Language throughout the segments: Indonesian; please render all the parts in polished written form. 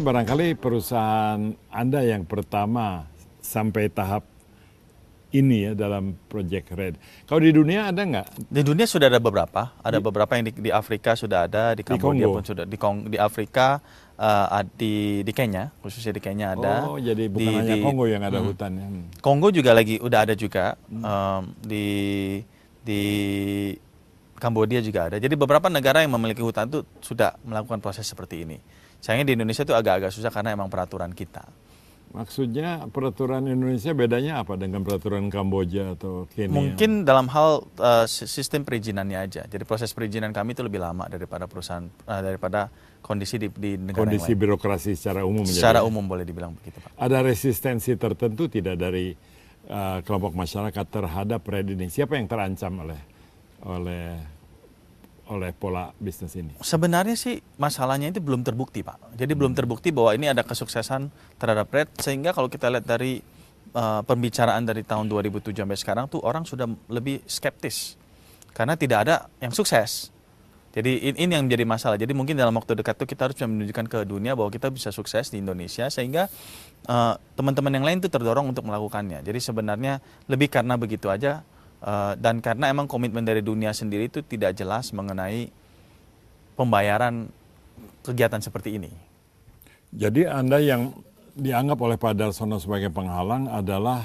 barangkali perusahaan Anda yang pertama sampai tahap ini ya dalam Project Red. Kalau di dunia ada nggak? Di dunia sudah ada beberapa. Ada beberapa yang di Afrika sudah ada, di Kamboja pun sudah, di Afrika, di Kenya, khususnya di Kenya ada. Oh, jadi bukan hanya Kongo yang ada hutannya. Kongo juga udah ada juga. Di Kamboja juga ada. Jadi beberapa negara yang memiliki hutan itu sudah melakukan proses seperti ini. Sayangnya di Indonesia itu agak-agak susah karena emang peraturan kita. Maksudnya peraturan Indonesia bedanya apa dengan peraturan Kamboja atau Kenya? Mungkin dalam hal sistem perizinannya aja. Jadi proses perizinan kami itu lebih lama daripada perusahaan, daripada kondisi di negara kondisi yang lain. birokrasi secara umum. Secara umum boleh dibilang begitu, Pak. Ada resistensi tertentu tidak dari kelompok masyarakat terhadap Red ini? Siapa yang terancam oleh pola bisnis ini? Sebenarnya sih masalahnya itu belum terbukti, Pak. Jadi belum terbukti bahwa ini ada kesuksesan terhadap Red, sehingga kalau kita lihat dari pembicaraan dari tahun 2007 sampai sekarang tuh orang sudah lebih skeptis karena tidak ada yang sukses. Jadi ini yang menjadi masalah. Jadi mungkin dalam waktu dekat tuh kita harus menunjukkan ke dunia bahwa kita bisa sukses di Indonesia, sehingga teman-teman yang lain tuh terdorong untuk melakukannya. Jadi sebenarnya lebih karena begitu aja. Dan karena emang komitmen dari dunia sendiri itu tidak jelas mengenai pembayaran kegiatan seperti ini. Jadi Anda yang dianggap oleh Pak Darsono sebagai penghalang adalah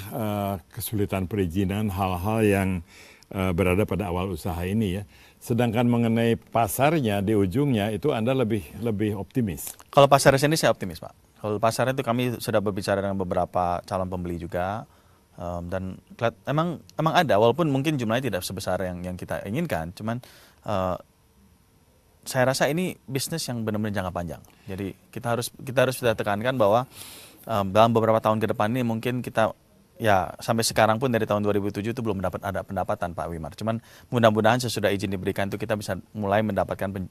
kesulitan perizinan, hal-hal yang berada pada awal usaha ini ya. Sedangkan mengenai pasarnya di ujungnya itu Anda lebih optimis. Kalau pasarnya sendiri saya optimis, Pak. Kalau pasarnya itu kami sudah berbicara dengan beberapa calon pembeli juga. Dan emang ada, walaupun mungkin jumlahnya tidak sebesar yang kita inginkan, cuman saya rasa ini bisnis yang benar-benar jangka panjang. Jadi kita harus sudah tekankan bahwa dalam beberapa tahun ke depan ini mungkin kita ya sampai sekarang pun dari tahun 2007 itu belum ada pendapatan, Pak Wimar. Cuman mudah-mudahan sesudah izin diberikan itu kita bisa mulai mendapatkan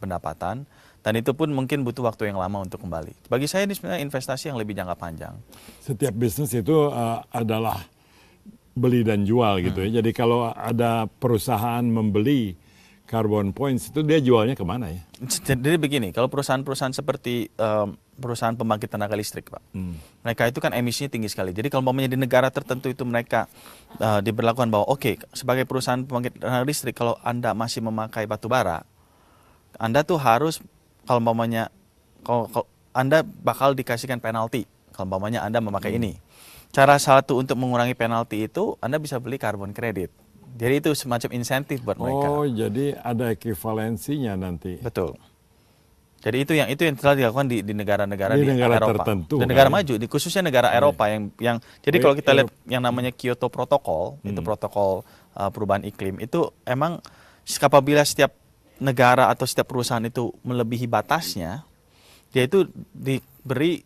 pendapatan, dan itu pun mungkin butuh waktu yang lama untuk kembali. Bagi saya ini sebenarnya investasi yang lebih jangka panjang. Setiap bisnis itu adalah beli dan jual gitu ya. Jadi kalau ada perusahaan membeli carbon points itu dia jualnya kemana ya? Jadi begini, kalau perusahaan-perusahaan seperti perusahaan pembangkit tenaga listrik, Pak, mereka itu kan emisinya tinggi sekali. Jadi kalau umpamanya di negara tertentu itu mereka diberlakukan bahwa oke, sebagai perusahaan pembangkit tenaga listrik kalau Anda masih memakai batu bara, Anda tuh harus kalau Anda bakal dikasihkan penalti kalau umpamanya Anda memakai ini. Cara satu untuk mengurangi penalti itu Anda bisa beli carbon credit. Jadi itu semacam insentif buat mereka. Oh, jadi ada ekivalensinya nanti. Betul. Jadi itu yang telah dilakukan di negara-negara di Eropa. Tertentu, dan negara maju, khususnya negara Eropa yang jadi kalau kita lihat yang namanya Kyoto Protocol, itu protokol perubahan iklim, itu emang apabila setiap negara atau setiap perusahaan itu melebihi batasnya, dia itu diberi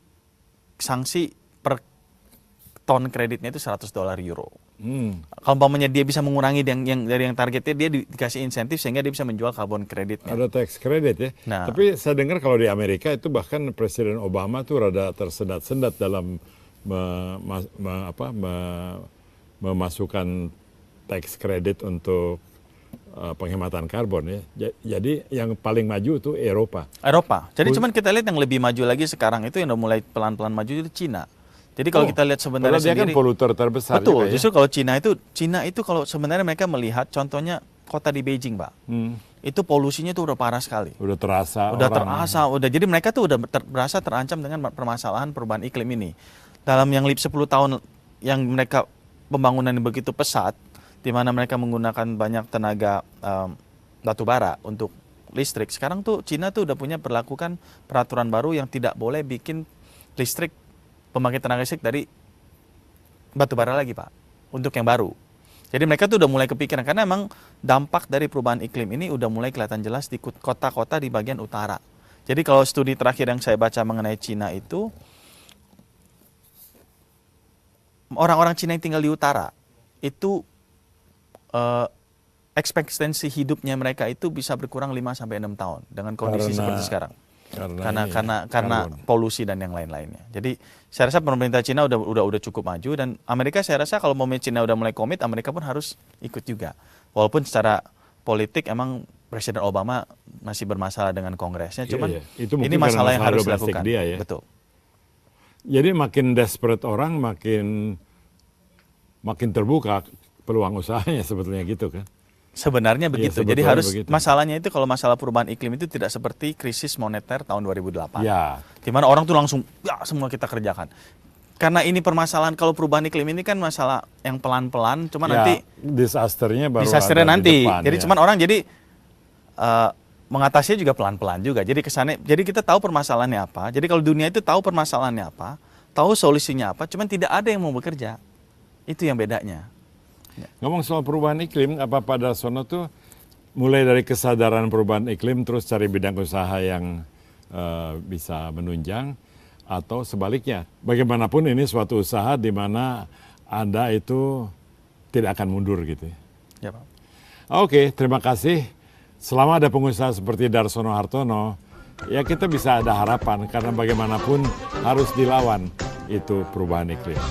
sanksi per ton kreditnya itu $100 euro. Kalau umpamanya dia bisa mengurangi dari yang targetnya, dia dikasih insentif sehingga dia bisa menjual karbon kreditnya. Ada tax credit ya. Nah, tapi saya dengar kalau di Amerika itu bahkan Presiden Obama tuh rada tersendat-sendat dalam memasukkan tax credit untuk penghematan karbon ya. Jadi yang paling maju itu Eropa. Jadi cuman kita lihat yang lebih maju lagi sekarang itu yang udah mulai pelan-pelan maju itu Cina. Jadi kalau kita lihat sebenarnya dia kan polutor terbesar. Betul. Justru kalau Cina itu kalau sebenarnya mereka melihat contohnya kota di Beijing, Pak. Itu polusinya tuh udah parah sekali. Udah terasa. Jadi mereka tuh udah berasa terancam dengan permasalahan perubahan iklim ini. Dalam yang 10 tahun yang mereka pembangunan yang begitu pesat, di mana mereka menggunakan banyak tenaga batu bara untuk listrik. Sekarang tuh Cina tuh udah berlakukan peraturan baru yang tidak boleh bikin listrik, pembangkit tenaga listrik dari batu bara lagi, Pak, untuk yang baru. Jadi mereka tuh udah mulai kepikiran karena emang dampak dari perubahan iklim ini udah mulai kelihatan jelas di kota-kota di bagian utara. Jadi kalau studi terakhir yang saya baca mengenai Cina itu, orang-orang Cina yang tinggal di utara itu ekspektasi hidupnya mereka itu bisa berkurang 5-6 tahun dengan kondisi seperti sekarang. Karena polusi dan yang lain-lainnya. Jadi saya rasa pemerintah Cina udah cukup maju, dan Amerika saya rasa kalau mau Cina udah mulai komit, Amerika pun harus ikut juga. Walaupun secara politik emang Presiden Obama masih bermasalah dengan Kongresnya, Iya, cuman iya. Itu mungkin ini karena masalah yang masalah harus domestik dilakukan. dia ya. Betul. Jadi makin desperate orang, makin terbuka peluang usahanya sebetulnya gitu kan. Sebenarnya begitu. Jadi sebetulnya harus begitu. masalahnya itu kalau masalah perubahan iklim itu tidak seperti krisis moneter tahun 2008. Ya, Di mana orang tuh langsung ya semua kita kerjakan. Karena ini permasalahan kalau perubahan iklim ini kan masalah yang pelan-pelan, cuma nanti disasternya baru disasternya ada nanti. di depan, Jadi ya. cuman orang jadi mengatasinya juga pelan-pelan juga. Jadi kesannya, jadi kita tahu permasalahannya apa. Jadi kalau dunia itu tahu permasalahannya apa, tahu solusinya apa, cuman tidak ada yang mau bekerja. Itu yang bedanya. Ngomong soal perubahan iklim, apa Pak Darsono tuh mulai dari kesadaran perubahan iklim terus cari bidang usaha yang bisa menunjang, atau sebaliknya, bagaimanapun ini suatu usaha di mana Anda itu tidak akan mundur gitu ya. Ya, Pak. Oke, terima kasih. Selama ada pengusaha seperti Darsono Hartono, ya kita bisa ada harapan karena bagaimanapun harus dilawan itu perubahan iklim.